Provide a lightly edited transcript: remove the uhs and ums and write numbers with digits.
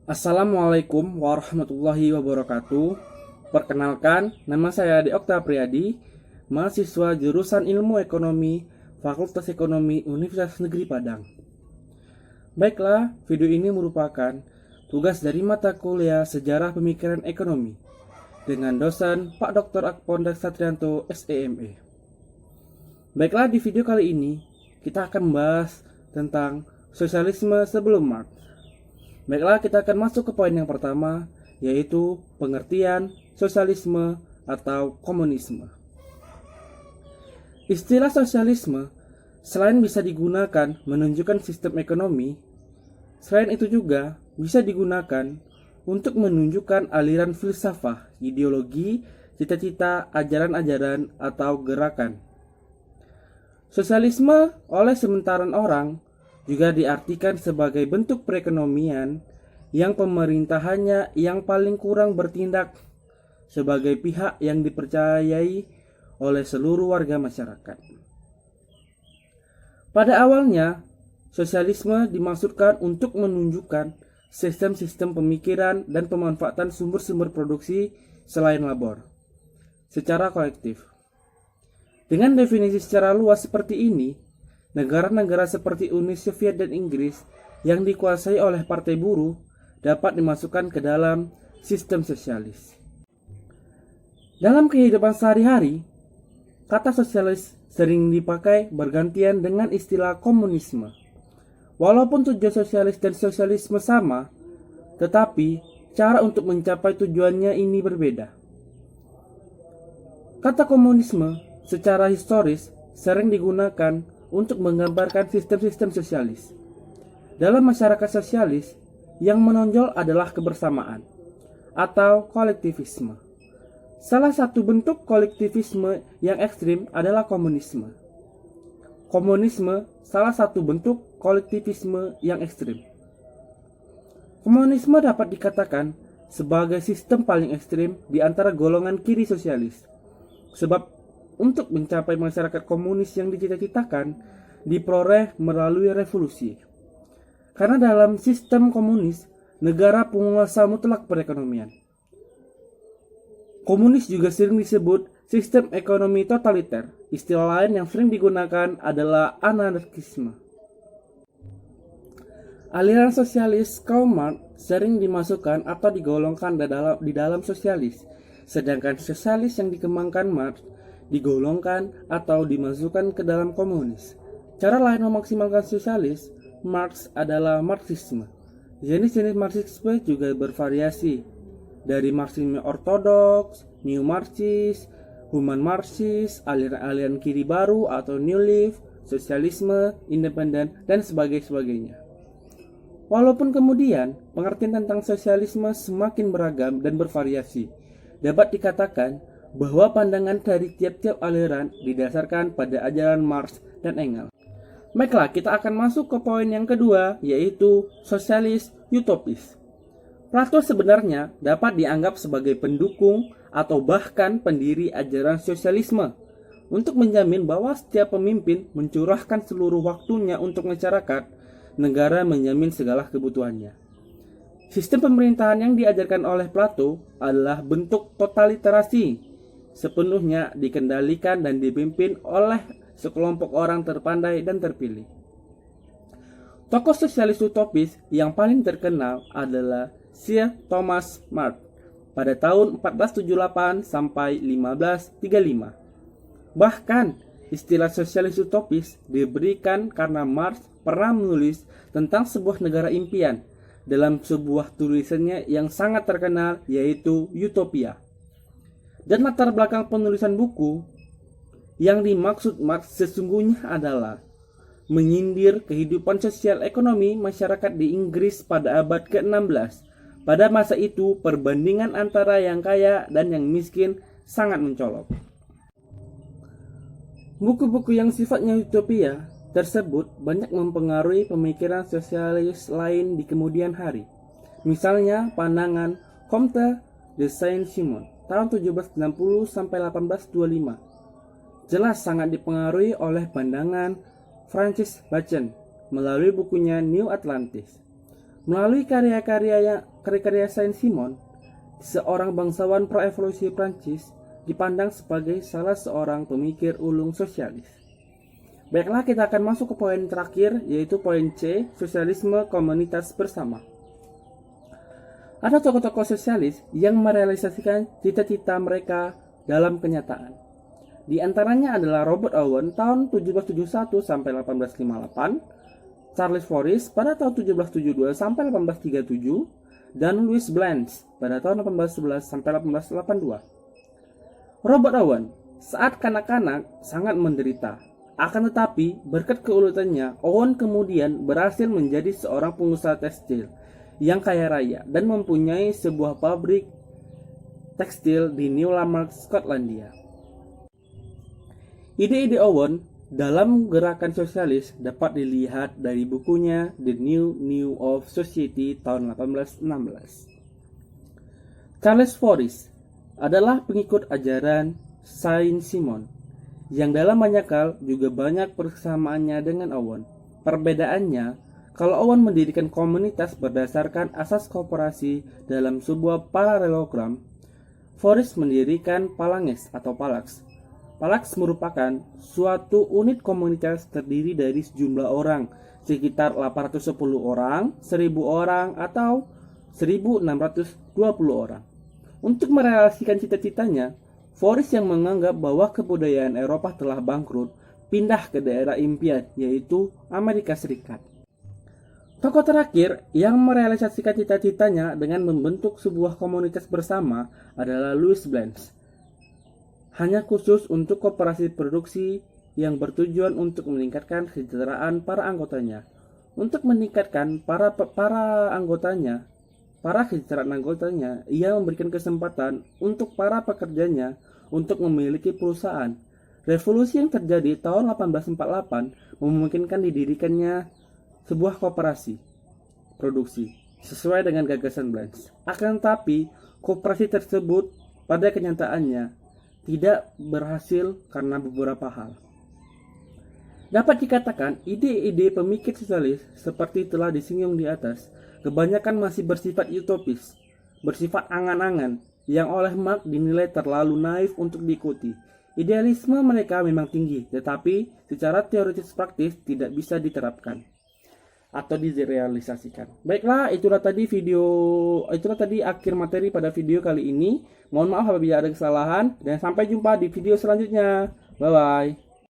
Assalamualaikum warahmatullahi wabarakatuh. Perkenalkan, nama saya Adi Okta Priyadi, mahasiswa jurusan Ilmu Ekonomi, Fakultas Ekonomi Universitas Negeri Padang. Baiklah, video ini merupakan tugas dari mata kuliah Sejarah Pemikiran Ekonomi dengan dosen Pak Dr. Akpon Satrianto, SEME. Baiklah, di video kali ini kita akan membahas tentang sosialisme sebelum Marx. Baiklah, kita akan masuk ke poin yang pertama, yaitu pengertian sosialisme atau komunisme. Istilah sosialisme selain bisa digunakan menunjukkan sistem ekonomi, selain itu juga bisa digunakan untuk menunjukkan aliran filsafah, ideologi, cita-cita, ajaran-ajaran, atau gerakan. Sosialisme oleh sementara orang juga diartikan sebagai bentuk perekonomian yang pemerintahannya yang paling kurang bertindak sebagai pihak yang dipercayai oleh seluruh warga masyarakat. Pada awalnya, sosialisme dimaksudkan untuk menunjukkan sistem-sistem pemikiran dan pemanfaatan sumber-sumber produksi selain labor secara kolektif. Dengan definisi secara luas seperti ini, negara-negara seperti Uni Soviet dan Inggris yang dikuasai oleh partai buruh dapat dimasukkan ke dalam sistem sosialis. Dalam kehidupan sehari-hari, kata sosialis sering dipakai bergantian dengan istilah komunisme. Walaupun tujuan sosialis dan sosialisme sama, tetapi cara untuk mencapai tujuannya ini berbeda. Kata komunisme secara historis sering digunakan untuk menggambarkan sistem-sistem sosialis. Dalam masyarakat sosialis, yang menonjol adalah kebersamaan atau kolektivisme. Salah satu bentuk kolektivisme yang ekstrim adalah komunisme. Komunisme salah satu bentuk kolektivisme yang ekstrim. Komunisme dapat dikatakan sebagai sistem paling ekstrim di antara golongan kiri sosialis. Sebab untuk mencapai masyarakat komunis yang dicita-citakan diperoleh melalui revolusi. Karena dalam sistem komunis, negara penguasa mutlak perekonomian. Komunis juga sering disebut sistem ekonomi totaliter. Istilah lain yang sering digunakan adalah anarkisme. Aliran sosialis kaum Marx sering dimasukkan atau digolongkan di dalam sosialis, sedangkan sosialis yang dikembangkan Marx digolongkan atau dimasukkan ke dalam komunis. Cara lain memaksimalkan sosialis Marx adalah Marxisme. Jenis-jenis Marxisme juga bervariasi, dari Marxisme ortodoks, New Marxist, Human Marxist, aliran-aliran kiri baru atau New Left, sosialisme, independen, dan sebagainya. Walaupun kemudian pengertian tentang sosialisme semakin beragam dan bervariasi, dapat dikatakan bahwa pandangan dari tiap-tiap aliran didasarkan pada ajaran Marx dan Engels. Baiklah, kita akan masuk ke poin yang kedua, yaitu sosialis utopis. Plato sebenarnya dapat dianggap sebagai pendukung atau bahkan pendiri ajaran sosialisme untuk menjamin bahwa setiap pemimpin mencurahkan seluruh waktunya untuk masyarakat, negara menjamin segala kebutuhannya. Sistem pemerintahan yang diajarkan oleh Plato adalah bentuk totaliterasi, sepenuhnya dikendalikan dan dipimpin oleh sekelompok orang terpandai dan terpilih. Tokoh sosialis utopis yang paling terkenal adalah Sir Thomas More pada tahun 1478 sampai 1535. Bahkan, istilah sosialis utopis diberikan karena Marx pernah menulis tentang sebuah negara impian dalam sebuah tulisannya yang sangat terkenal, yaitu Utopia. Dan latar belakang penulisan buku yang dimaksud Marx sesungguhnya adalah menyindir kehidupan sosial ekonomi masyarakat di Inggris pada abad ke-16. Pada masa itu, perbandingan antara yang kaya dan yang miskin sangat mencolok. Buku-buku yang sifatnya utopia tersebut banyak mempengaruhi pemikiran sosialis lain di kemudian hari. Misalnya pandangan Comte de Saint-Simon tahun 1760 sampai 1825 jelas sangat dipengaruhi oleh pandangan Francis Bacon melalui bukunya New Atlantis. Melalui karya-karya Saint-Simon, seorang bangsawan pra-evolusi Prancis dipandang sebagai salah seorang pemikir ulung sosialis. Baiklah, kita akan masuk ke poin terakhir, yaitu poin C, sosialisme komunitas bersama. Ada tokoh-tokoh sosialis yang merealisasikan cita-cita mereka dalam kenyataan. Di antaranya adalah Robert Owen tahun 1771 sampai 1858, Charles Fourier pada tahun 1772 sampai 1837, dan Louis Blanche pada tahun 1811 sampai 1882. Robert Owen saat kanak-kanak sangat menderita. Akan tetapi, berkat keuletannya, Owen kemudian berhasil menjadi seorang pengusaha tekstil yang kaya raya dan mempunyai sebuah pabrik tekstil di New Lanark, Skotlandia. Ide-ide Owen dalam gerakan sosialis dapat dilihat dari bukunya The New of Society tahun 1816. Charles Fourier adalah pengikut ajaran Saint-Simon, yang dalam banyak hal juga banyak persamaannya dengan Owen. Perbedaannya, kalau Owen mendirikan komunitas berdasarkan asas koperasi dalam sebuah paralelogram, Fourier mendirikan Phalanges atau Phalanx. Phalanx merupakan suatu unit komunitas terdiri dari sejumlah orang, sekitar 810 orang, 1000 orang, atau 1620 orang. Untuk merealisasikan cita-citanya, Fourier yang menganggap bahwa kebudayaan Eropa telah bangkrut, pindah ke daerah impian, yaitu Amerika Serikat. Tokoh terakhir yang merealisasikan cita-citanya dengan membentuk sebuah komunitas bersama adalah Louis Blanche. Hanya khusus untuk koperasi produksi yang bertujuan untuk meningkatkan kesejahteraan para anggotanya. Untuk meningkatkan para kesejahteraan anggotanya, ia memberikan kesempatan untuk para pekerjanya untuk memiliki perusahaan. Revolusi yang terjadi tahun 1848 memungkinkan didirikannya sebuah koperasi produksi sesuai dengan gagasan Blanche. Akan tetapi, koperasi tersebut pada kenyataannya tidak berhasil karena beberapa hal. Dapat dikatakan, ide-ide pemikir sosialis seperti telah disinggung di atas kebanyakan masih bersifat utopis, bersifat angan-angan, yang oleh Marx dinilai terlalu naif untuk diikuti. Idealisme mereka memang tinggi, tetapi secara teoritis praktis tidak bisa diterapkan atau direalisasikan. Baiklah, itulah tadi akhir materi pada video kali ini. Mohon maaf apabila ada kesalahan, dan sampai jumpa di video selanjutnya. Bye bye.